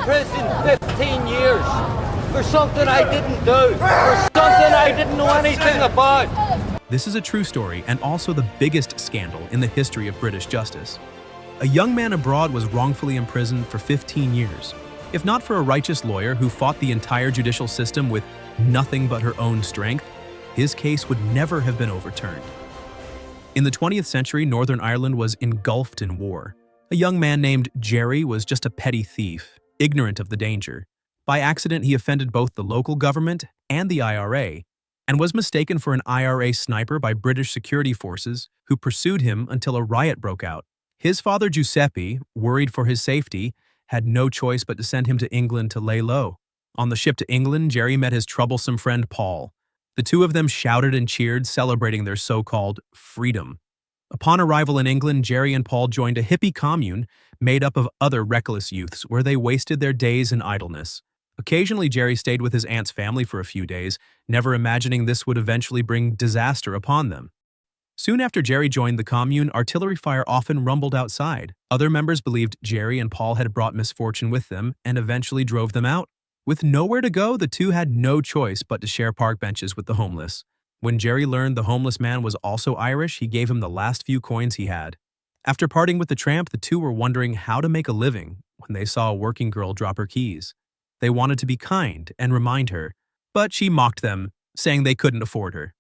prison 15 years for something I didn't do, for something I didn't know anything about. This is a true story and also the biggest scandal in the history of British justice. A young man abroad was wrongfully imprisoned for 15 years. If not for a righteous lawyer who fought the entire judicial system with nothing but her own strength, his case would never have been overturned. In the 20th century, Northern Ireland was engulfed in war. A young man named Gerry was just a petty thief, ignorant of the danger. By accident, he offended both the local government and the IRA, and was mistaken for an IRA sniper by British security forces who pursued him until a riot broke out. His father, Giuseppe, worried for his safety, had no choice but to send him to England to lay low. On the ship to England, Gerry met his troublesome friend Paul. The two of them shouted and cheered, celebrating their so-called freedom. Upon arrival in England, Gerry and Paul joined a hippie commune made up of other reckless youths where they wasted their days in idleness. Occasionally, Gerry stayed with his aunt's family for a few days, never imagining this would eventually bring disaster upon them. Soon after Gerry joined the commune, artillery fire often rumbled outside. Other members believed Gerry and Paul had brought misfortune with them and eventually drove them out. With nowhere to go, the two had no choice but to share park benches with the homeless. When Gerry learned the homeless man was also Irish, he gave him the last few coins he had. After parting with the tramp, the two were wondering how to make a living when they saw a working girl drop her keys. They wanted to be kind and remind her, but she mocked them, saying they couldn't afford her.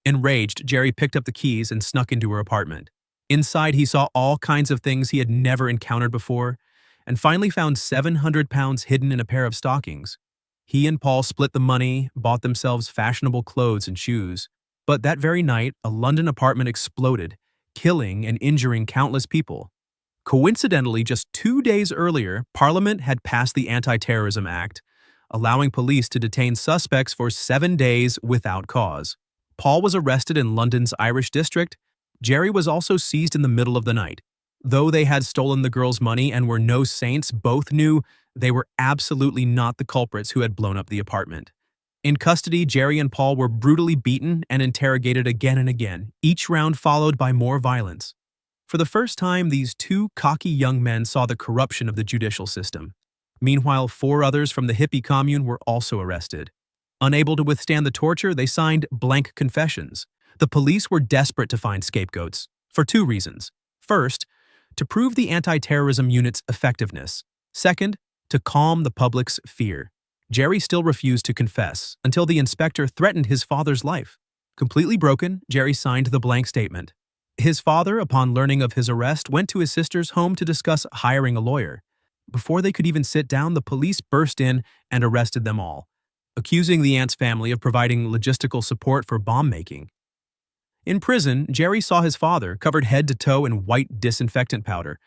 Enraged, Gerry picked up the keys and snuck into her apartment. Inside, he saw all kinds of things he had never encountered before, and finally found 700 pounds hidden in a pair of stockings. He and Paul split the money, bought themselves fashionable clothes and shoes. But that very night, a London apartment exploded, killing and injuring countless people. Coincidentally, just 2 days earlier, Parliament had passed the Anti-Terrorism Act, allowing police to detain suspects for 7 days without cause. Paul was arrested in London's Irish district. Gerry was also seized in the middle of the night. Though they had stolen the girl's money and were no saints, both knew they were absolutely not the culprits who had blown up the apartment. In custody, Gerry and Paul were brutally beaten and interrogated again and again, each round followed by more violence. For the first time, these two cocky young men saw the corruption of the judicial system. Meanwhile, 4 others from the hippie commune were also arrested. Unable to withstand the torture, they signed blank confessions. The police were desperate to find scapegoats, for 2 reasons. First, to prove the anti-terrorism unit's effectiveness. Second, to calm the public's fear. Gerry still refused to confess until the inspector threatened his father's life. Completely broken, Gerry signed the blank statement. His father, upon learning of his arrest, went to his sister's home to discuss hiring a lawyer. Before they could even sit down, the police burst in and arrested them all, accusing the aunt's family of providing logistical support for bomb-making. In prison, Gerry saw his father covered head to toe in white disinfectant powder,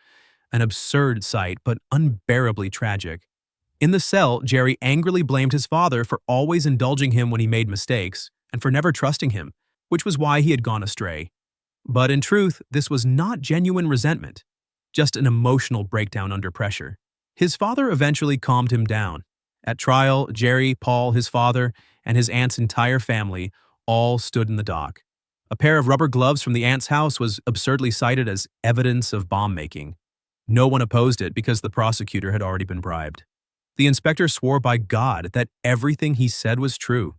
an absurd sight but unbearably tragic. In the cell, Gerry angrily blamed his father for always indulging him when he made mistakes and for never trusting him, which was why he had gone astray. But in truth, this was not genuine resentment, just an emotional breakdown under pressure. His father eventually calmed him down. At trial, Gerry, Paul, his father, and his aunt's entire family all stood in the dock. A pair of rubber gloves from the aunt's house was absurdly cited as evidence of bomb-making. No one opposed it because the prosecutor had already been bribed. The inspector swore by God that everything he said was true.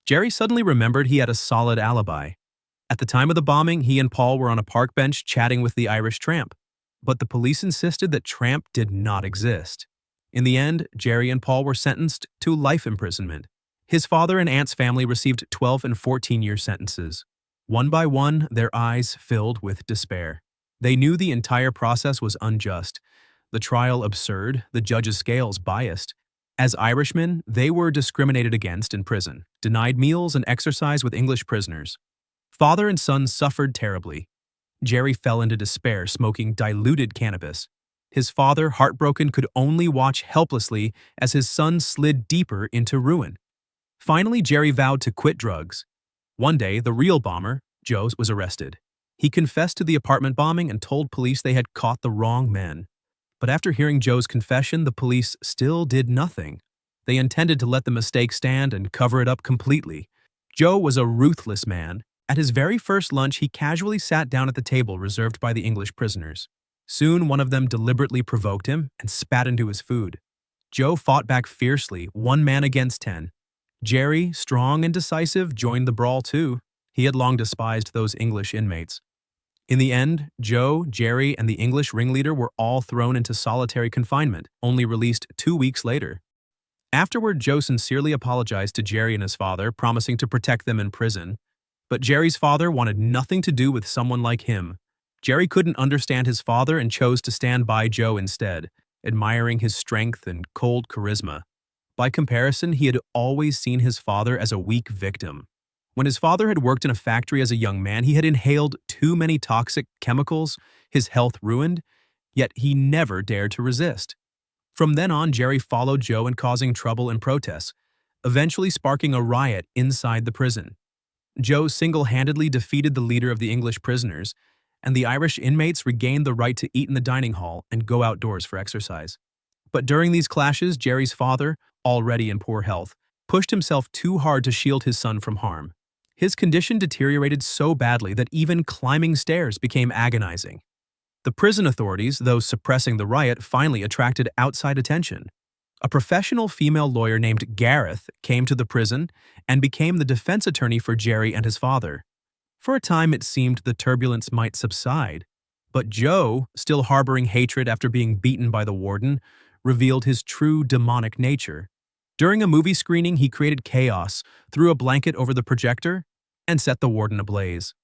Gerry suddenly remembered he had a solid alibi. At the time of the bombing, he and Paul were on a park bench chatting with the Irish tramp. But the police insisted that tramp did not exist. In the end, Gerry and Paul were sentenced to life imprisonment. His father and aunt's family received 12 and 14-year sentences. One by one, their eyes filled with despair. They knew the entire process was unjust, the trial absurd, the judge's scales biased. As Irishmen, they were discriminated against in prison, denied meals and exercise with English prisoners. Father and son suffered terribly. Gerry fell into despair, smoking diluted cannabis. His father, heartbroken, could only watch helplessly as his son slid deeper into ruin. Finally, Gerry vowed to quit drugs. One day, the real bomber, Joe, was arrested. He confessed to the apartment bombing and told police they had caught the wrong men. But after hearing Joe's confession, the police still did nothing. They intended to let the mistake stand and cover it up completely. Joe was a ruthless man. At his very first lunch, he casually sat down at the table reserved by the English prisoners. Soon, one of them deliberately provoked him and spat into his food. Joe fought back fiercely, one man against 10. Gerry, strong and decisive, joined the brawl too. He had long despised those English inmates. In the end, Joe, Gerry, and the English ringleader were all thrown into solitary confinement, only released 2 weeks later. Afterward, Joe sincerely apologized to Gerry and his father, promising to protect them in prison. But Gerry's father wanted nothing to do with someone like him. Gerry couldn't understand his father and chose to stand by Joe instead, admiring his strength and cold charisma. By comparison, he had always seen his father as a weak victim. When his father had worked in a factory as a young man, he had inhaled too many toxic chemicals, his health ruined, yet he never dared to resist. From then on, Gerry followed Joe in causing trouble and protests, eventually sparking a riot inside the prison. Joe single-handedly defeated the leader of the English prisoners, and the Irish inmates regained the right to eat in the dining hall and go outdoors for exercise. But during these clashes, Gerry's father, already in poor health, pushed himself too hard to shield his son from harm. His condition deteriorated so badly that even climbing stairs became agonizing. The prison authorities, though suppressing the riot, finally attracted outside attention. A professional female lawyer named Gareth came to the prison and became the defense attorney for Gerry and his father. For a time, it seemed the turbulence might subside, but Joe, still harboring hatred after being beaten by the warden, revealed his true demonic nature. During a movie screening, he created chaos, threw a blanket over the projector, and set the warden ablaze.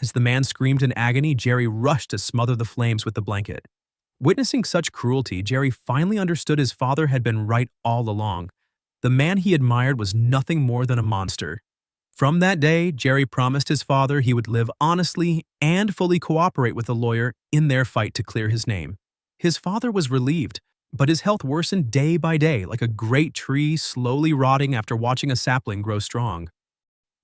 As the man screamed in agony, Gerry rushed to smother the flames with the blanket. Witnessing such cruelty, Gerry finally understood his father had been right all along. The man he admired was nothing more than a monster. From that day, Gerry promised his father he would live honestly and fully cooperate with the lawyer in their fight to clear his name. His father was relieved, but his health worsened day by day, like a great tree slowly rotting after watching a sapling grow strong.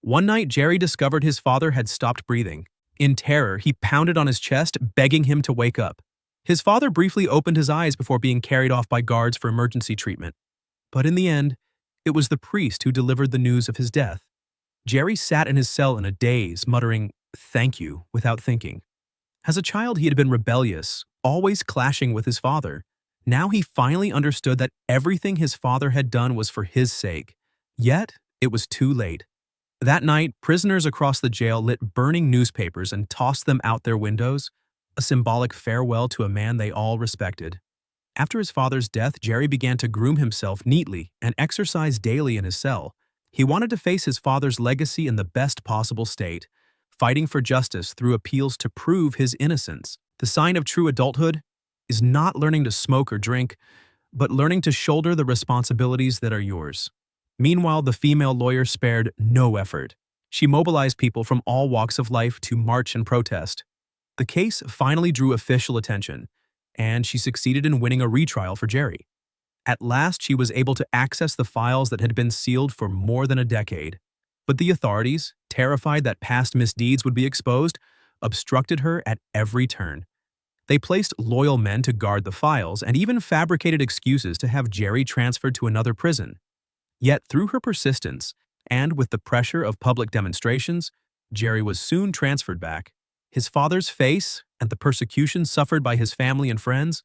One night, Gerry discovered his father had stopped breathing. In terror, he pounded on his chest, begging him to wake up. His father briefly opened his eyes before being carried off by guards for emergency treatment. But in the end, it was the priest who delivered the news of his death. Gerry sat in his cell in a daze, muttering, "Thank you," without thinking. As a child, he had been rebellious, always clashing with his father. Now he finally understood that everything his father had done was for his sake. Yet, it was too late. That night, prisoners across the jail lit burning newspapers and tossed them out their windows, a symbolic farewell to a man they all respected. After his father's death, Gerry began to groom himself neatly and exercise daily in his cell. He wanted to face his father's legacy in the best possible state, fighting for justice through appeals to prove his innocence. The sign of true adulthood is not learning to smoke or drink, but learning to shoulder the responsibilities that are yours. Meanwhile, the female lawyer spared no effort. She mobilized people from all walks of life to march and protest. The case finally drew official attention, and she succeeded in winning a retrial for Gerry. At last, she was able to access the files that had been sealed for more than a decade. But the authorities, terrified that past misdeeds would be exposed, obstructed her at every turn. They placed loyal men to guard the files and even fabricated excuses to have Gerry transferred to another prison. Yet through her persistence, and with the pressure of public demonstrations, Gerry was soon transferred back. His father's face and the persecution suffered by his family and friends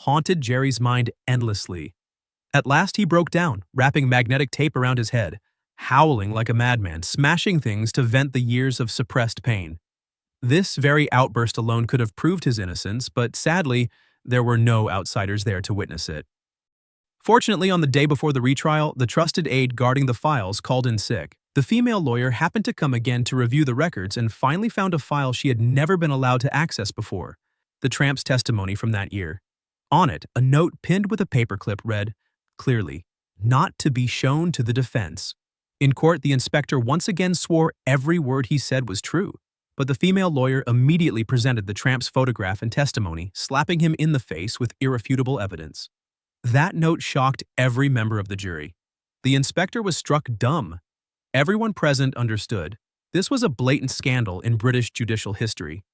haunted Gerry's mind endlessly. At last he broke down, wrapping magnetic tape around his head, howling like a madman, smashing things to vent the years of suppressed pain. This very outburst alone could have proved his innocence, but sadly, there were no outsiders there to witness it. Fortunately, on the day before the retrial, the trusted aide guarding the files called in sick. The female lawyer happened to come again to review the records and finally found a file she had never been allowed to access before, the tramp's testimony from that year. On it, a note pinned with a paperclip read, clearly, "Not to be shown to the defense." In court, the inspector once again swore every word he said was true, but the female lawyer immediately presented the tramp's photograph and testimony, slapping him in the face with irrefutable evidence. That note shocked every member of the jury. The inspector was struck dumb. Everyone present understood. This was a blatant scandal in British judicial history.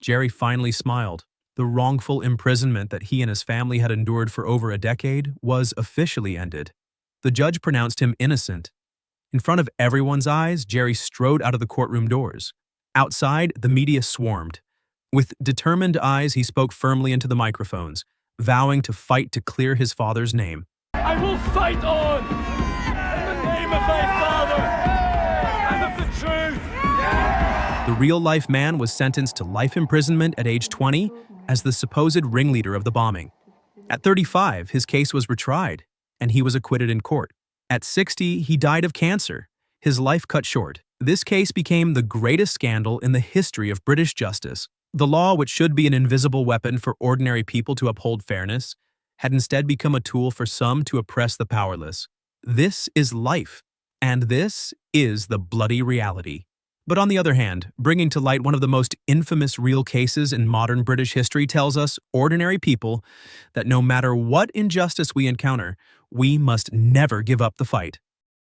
Gerry finally smiled. The wrongful imprisonment that he and his family had endured for over a decade was officially ended. The judge pronounced him innocent. In front of everyone's eyes, Gerry strode out of the courtroom doors. Outside, the media swarmed. With determined eyes, he spoke firmly into the microphones, vowing to fight to clear his father's name. I will fight on in the name of thy Father and of the truth. The real-life man was sentenced to life imprisonment at age 20 as the supposed ringleader of the bombing. At 35, his case was retried, and he was acquitted in court. At 60, he died of cancer, his life cut short. This case became the greatest scandal in the history of British justice. The law, which should be an invisible weapon for ordinary people to uphold fairness, had instead become a tool for some to oppress the powerless. This is life, and this is the bloody reality. But on the other hand, bringing to light one of the most infamous real cases in modern British history tells us, ordinary people, that no matter what injustice we encounter, we must never give up the fight.